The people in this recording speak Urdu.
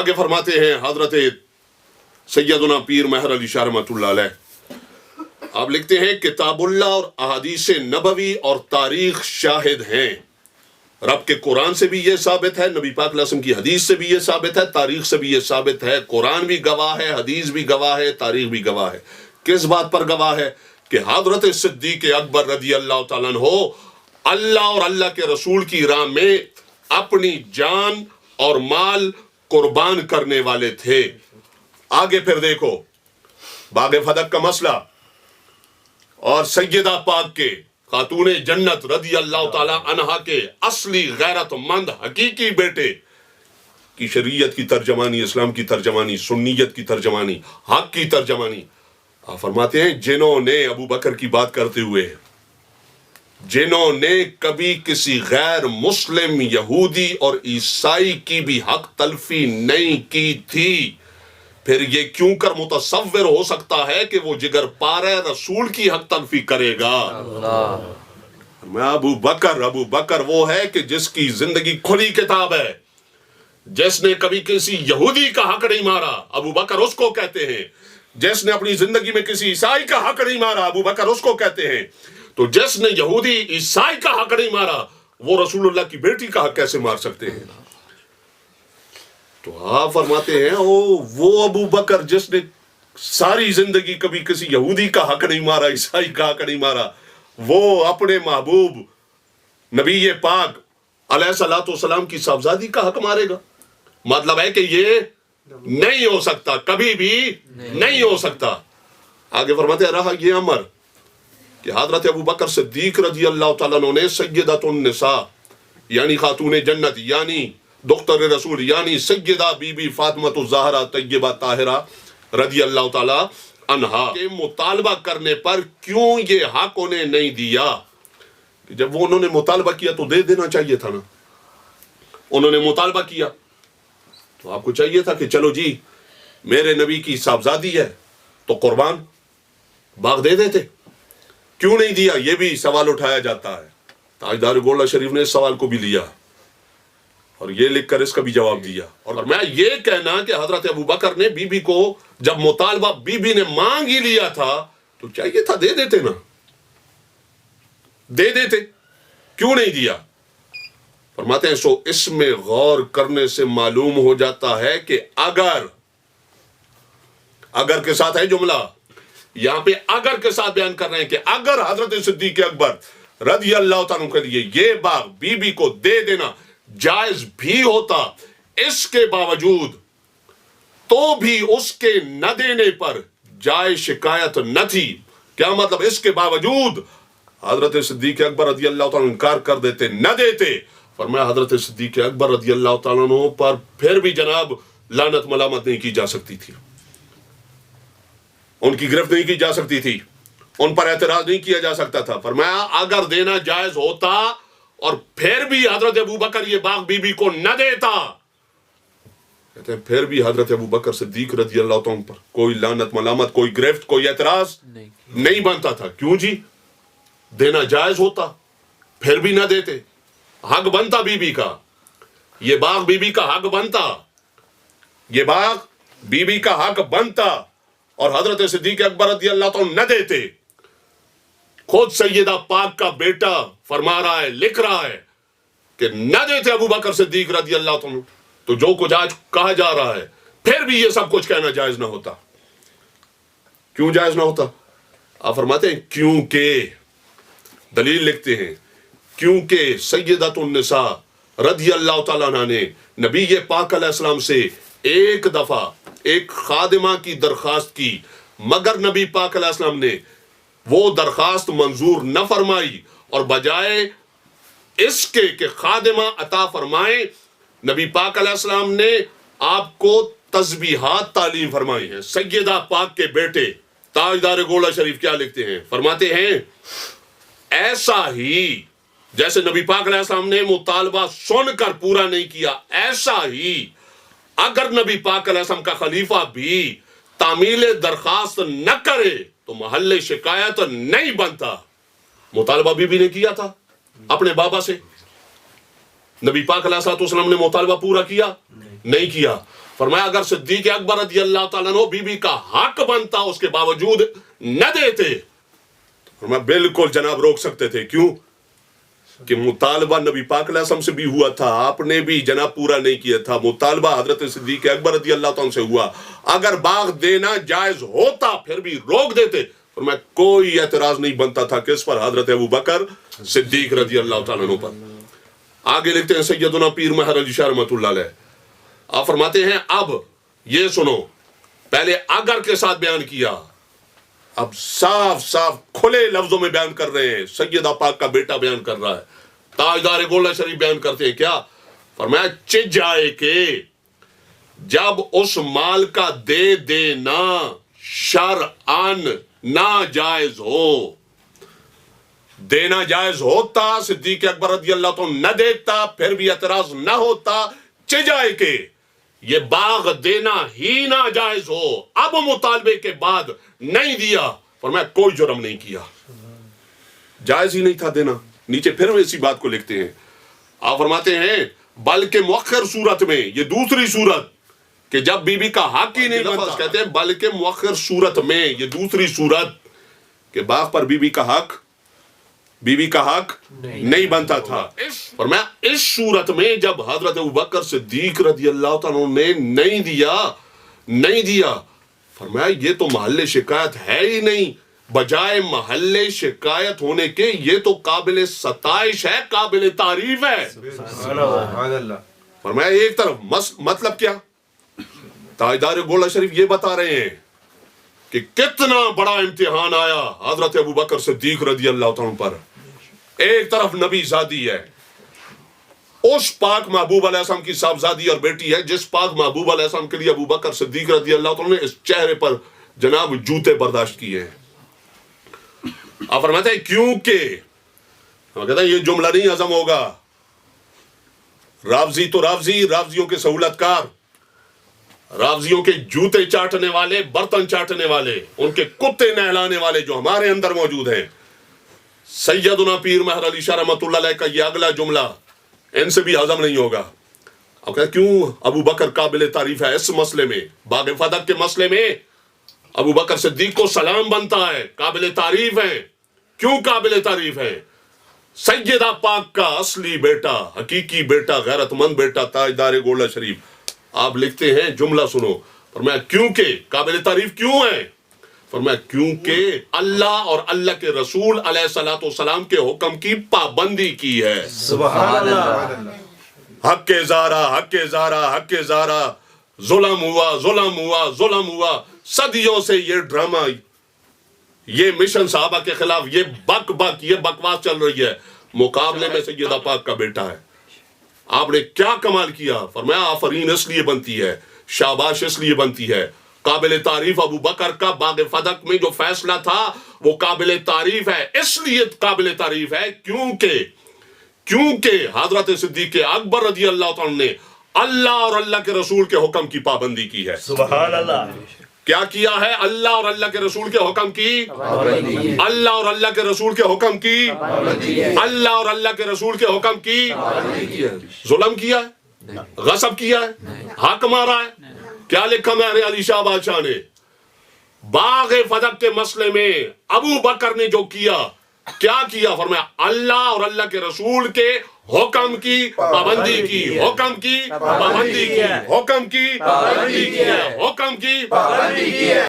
آگے فرماتے ہیں حضرت سیدنا پیر مہر علی شاہ رحمۃ اللہ علیہ، آپ لکھتے ہیں کتاب اللہ اور احادیث نبوی اور تاریخ شاہد ہیں۔ رب کے قرآن سے بھی یہ ثابت ہے، نبی پاک علیہ وسلم کی حدیث سے بھی یہ ثابت ہے، تاریخ سے بھی یہ ثابت ہے۔ قرآن بھی گواہ ہے، حدیث بھی گواہ ہے، تاریخ بھی گواہ ہے۔ کس بات پر گواہ ہے؟ کہ حضرت صدیق اکبر رضی اللہ تعالیٰ عنہ اللہ اور اللہ کے رسول کی راہ میں اپنی جان اور مال قربان کرنے والے تھے۔ آگے پھر دیکھو باغ فدق کا مسئلہ اور سیدہ پاک کے خاتون جنت رضی اللہ تعالی عنہا کے اصلی غیرت مند حقیقی بیٹے کی شریعت کی ترجمانی، اسلام کی ترجمانی، سنیت کی ترجمانی، حق کی ترجمانی۔ آپ فرماتے ہیں جنہوں نے ابو بکر کی بات کرتے ہوئے، جنہوں نے کبھی کسی غیر مسلم یہودی اور عیسائی کی بھی حق تلفی نہیں کی تھی، پھر یہ کیوں کر متصور ہو سکتا ہے کہ وہ جگر پارہ رسول کی حق تلفی کرے گا؟ میں ابو بکر وہ ہے کہ جس کی زندگی کھلی کتاب ہے، جس نے کبھی کسی یہودی کا حق نہیں مارا، ابو بکر اس کو کہتے ہیں۔ جس نے اپنی زندگی میں کسی عیسائی کا حق نہیں مارا، ابو بکر اس کو کہتے ہیں۔ تو جس نے یہودی عیسائی کا حق نہیں مارا، وہ رسول اللہ کی بیٹی کا حق کیسے مار سکتے ہیں؟ تو آپ فرماتے ہیں وہ ابو بکر جس نے ساری زندگی کبھی کسی یہودی کا حق نہیں مارا، عیسائی کا حق نہیں مارا، وہ اپنے محبوب نبی پاک علیہ الصلوۃ والسلام کی صاحبزادی کا حق مارے گا؟ مطلب ہے کہ یہ نہیں ہو سکتا، کبھی بھی نہیں ہو سکتا۔ آگے فرماتے ہیں رہا یہ امر کہ حضرت ابو بکر صدیق رضی اللہ تعالیٰ عنہ نے سیدۃ النساء یعنی خاتون جنت یعنی دختر رسول یعنی سیدہ بی بی فاطمہ الزہرا طیبہ طاہرہ رضی اللہ تعالیٰ عنہا کے مطالبہ کرنے پر کیوں یہ حق انہیں نہیں دیا؟ جب وہ انہوں نے مطالبہ کیا تو دے دینا چاہیے تھا نا۔ انہوں نے مطالبہ کیا تو آپ کو چاہیے تھا کہ چلو جی میرے نبی کی صاحبزادی ہے تو قربان باغ دے دیتے، کیوں نہیں دیا؟ یہ بھی سوال اٹھایا جاتا ہے۔ تاجدار گولڈا شریف نے اس سوال کو بھی لیا اور یہ لکھ کر اس کا بھی جواب دیا۔ اور میں یہ کہنا کہ حضرت ابو بکر نے بی بی کو جب مطالبہ بی بی نے مانگ ہی لیا تھا تو چاہیے تھا دے دیتے نا، دے دیتے، کیوں نہیں دیا؟ فرماتے ہیں سو اس میں غور کرنے سے معلوم ہو جاتا ہے کہ اگر کے ساتھ ہے جملہ، یہاں پہ اگر کے ساتھ بیان کر رہے ہیں کہ اگر حضرت صدیق اکبر رضی اللہ تعالیٰ کے لیے یہ باغ بی بی کو دے دینا جائز بھی ہوتا، اس کے باوجود تو بھی اس کے نہ دینے پر جائز شکایت نہ تھی۔ کیا مطلب؟ اس کے باوجود حضرت صدیق اکبر رضی اللہ تعالیٰ انکار کر دیتے، نہ دیتے، فرمایا حضرت صدیق اکبر رضی اللہ تعالیٰ عنہ پر پھر بھی جناب لعنت ملامت نہیں کی جا سکتی تھی، ان کی گرفت نہیں کی جا سکتی تھی، ان پر اعتراض نہیں کیا جا سکتا تھا۔ فرمایا اگر دینا جائز ہوتا اور پھر بھی حضرت ابو بکر یہ باغ بی بی کو نہ دیتا، کہتے ہیں پھر بھی حضرت ابو بکر صدیق رضی اللہ تعالیٰ پر کوئی لعنت ملامت، کوئی گرفت، کوئی اعتراض نہیں بنتا تھا۔ کیوں جی؟ دینا جائز ہوتا پھر بھی نہ دیتے، حق بنتا بی بی کا، یہ باغ بی بی کا حق بنتا، یہ باغ بی بی کا حق بنتا، اور حضرت صدیق اکبر رضی اللہ تعالیٰ نہ دیتے۔ خود سیدہ پاک کا بیٹا فرما رہا ہے، لکھ رہا ہے کہ نہ دیتے ابو بکر صدیق رضی اللہ تعالیٰ، تو جو کچھ آج کہا جا رہا ہے پھر بھی یہ سب کچھ کہنا جائز نہ ہوتا۔ کیوں جائز نہ ہوتا؟ آپ فرماتے ہیں کیونکہ، دلیل لکھتے ہیں، کیونکہ سیدۃ النساء رضی اللہ تعالیٰ عنہ نے نبی پاک علیہ السلام سے ایک دفعہ ایک خادمہ کی درخواست کی، مگر نبی پاک علیہ السلام نے وہ درخواست منظور نہ فرمائی، اور بجائے اس کے کہ خادمہ عطا فرمائیں، نبی پاک علیہ السلام نے آپ کو تسبیحات تعلیم فرمائی ہیں۔ سیدہ پاک کے بیٹے تاجدار گولڈا شریف کیا لکھتے ہیں؟ فرماتے ہیں ایسا ہی جیسے نبی پاک علیہ السلام نے مطالبہ سن کر پورا نہیں کیا، ایسا ہی اگر نبی پاک علیہ السلام کا خلیفہ بھی تعمیل درخواست نہ کرے تو محل شکایت نہیں بنتا۔ مطالبہ بی بی نے کیا تھا اپنے بابا سے، نبی پاک علیہ السلام نے مطالبہ پورا کیا؟ نہیں کیا۔ فرمایا اگر صدیق اکبر رضی اللہ تعالیٰ عنہ بی بی کا حق بنتا اس کے باوجود نہ دیتے، فرمایا بالکل جناب روک سکتے تھے. کیوں کہ مطالبہ نبی پاک علیہ السلام سے بھی ہوا تھا، آپ نے بھی جناب پورا نہیں کیا تھا. مطالبہ حضرت صدیق اکبر رضی اللہ تعالیٰ سے ہوا. اگر باغ دینا جائز ہوتا پھر بھی روک دیتے، فرمایا کوئی اعتراض نہیں بنتا تھا کس پر؟ حضرت ابو بکر صدیق رضی اللہ تعالیٰ عنہ پر. آگے لکھتے ہیں سیدنا پیر مہر علی شاہ رحمۃ اللہ علیہ، آپ فرماتے ہیں اب یہ سنو، پہلے اگر کے ساتھ بیان کیا، اب صاف صاف کھلے لفظوں میں بیان کر رہے ہیں. سیدہ پاک کا بیٹا بیان کر رہا ہے، تاجدار گولڈا شریف بیان کرتے ہیں. کیا فرمایا؟ چج جائے کہ جب اس مال کا دے دینا شرعاً ناجائز ہو. دینا جائز ہوتا، صدیق اکبر رضی اللہ عنہ نہ دیتا پھر بھی اعتراض نہ ہوتا. چجائے کہ یہ باغ دینا ہی ناجائز ہو، اب مطالبے کے بعد نہیں دیا، فرمایا کوئی جرم نہیں کیا، جائز ہی نہیں تھا دینا. نیچے پھر اسی بات کو لکھتے ہیں، آپ فرماتے ہیں بلکہ مؤخر صورت میں، یہ دوسری صورت کہ جب بی بی کا حق ہی نہیں بنتا، کہتے ہیں بلکہ مؤخر صورت میں، یہ دوسری صورت کہ باغ پر بی بی کا حق نہیں بنتا تھا. فرمایا اس صورت میں جب حضرت ابوبکر صدیق رضی اللہ تعالیٰ نے نہیں دیا، فرمایا یہ تو محل شکایت ہے ہی نہیں، بجائے محل شکایت ہونے کے یہ تو قابل ستائش ہے، قابل تعریف ہے. فرمایا ایک طرف مطلب کیا؟ تاجدار گولڈا شریف یہ بتا رہے ہیں کہ کتنا بڑا امتحان آیا حضرت ابوبکر صدیق رضی اللہ تعالیٰ پر. ایک طرف نبی زادی ہے، اس پاک محبوب علیہ السلام کی صاحبزادی اور بیٹی ہے جس پاک محبوب علیہ السلام کے لیے ابوبکر صدیق رضی اللہ تعالیٰ نے اس چہرے پر جناب جوتے برداشت کیے ہیں. آپ فرماتے ہیں کیونکہ کہتا ہے یہ جملہ نہیں ہضم ہوگا، رافضی تو رافضیوں کے سہولت کار، رافضیوں کے جوتے چاٹنے والے، برتن چاٹنے والے، ان کے کتے نہلانے والے جو ہمارے اندر موجود ہیں. سیدنا پیر مہر علی شاہ رحمۃ اللہ علیہ کا یہ اگلا جملہ ان سے بھی ہضم نہیں ہوگا. اب کہتے کیوں ابو بکر قابل تعریف ہے اس مسئلے میں، باغ فدق کے مسئلے میں ابو بکر صدیق کو سلام بنتا ہے، قابل تعریف ہے. کیوں قابل تعریف ہے؟ سیدہ پاک کا اصلی بیٹا، حقیقی بیٹا، غیرت مند بیٹا، تاجدار گولڈا شریف. آپ لکھتے ہیں جملہ سنو، فرمایا کیونکہ قابل تعریف کیوں ہے؟ فرمایا کیونکہ اللہ اور اللہ کے رسول علیہ الصلوۃ والسلام کے حکم کی پابندی کی ہے. سبحان اللہ. حق زارہ، ظلم ہوا. صدیوں سے یہ ڈرامہ، یہ مشن صحابہ کے خلاف، یہ بکواس چل رہی ہے. مقابلے میں سیدہ پاک کا بیٹا ہے. آپ نے کیا کمال کیا؟ فرمایا آفرین اس لیے بنتی ہے، شاباش اس لیے بنتی ہے. قابل تعریف ابو بکر کا باغ فدق میں جو فیصلہ تھا وہ قابل تعریف ہے. اس لیے قابل تعریف ہے کیونکہ حضرت صدیق اکبر رضی اللہ تعالیٰ نے اللہ اور اللہ کے رسول کے حکم کی پابندی کی ہے. سبحان اللہ. کیا کیا ہے؟ اللہ اور اللہ کے رسول کے حکم کی، اللہ اور اللہ کے رسول کے حکم کی، اللہ اور اللہ کے رسول کے حکم کی. ظلم کیا ہے، غصب کیا ہے، حق مارا ہے. کیا لکھا میرے علی شاہ بادشاہ نے؟ باغ فدق کے مسئلے میں ابو بکر نے جو کیا، کیا کیا؟ فرمایا اللہ اور اللہ کے رسول کے حکم کی پابندی کی، حکم کی پابندی کی، حکم کی پابندی کی، حکم کی پابندی کی.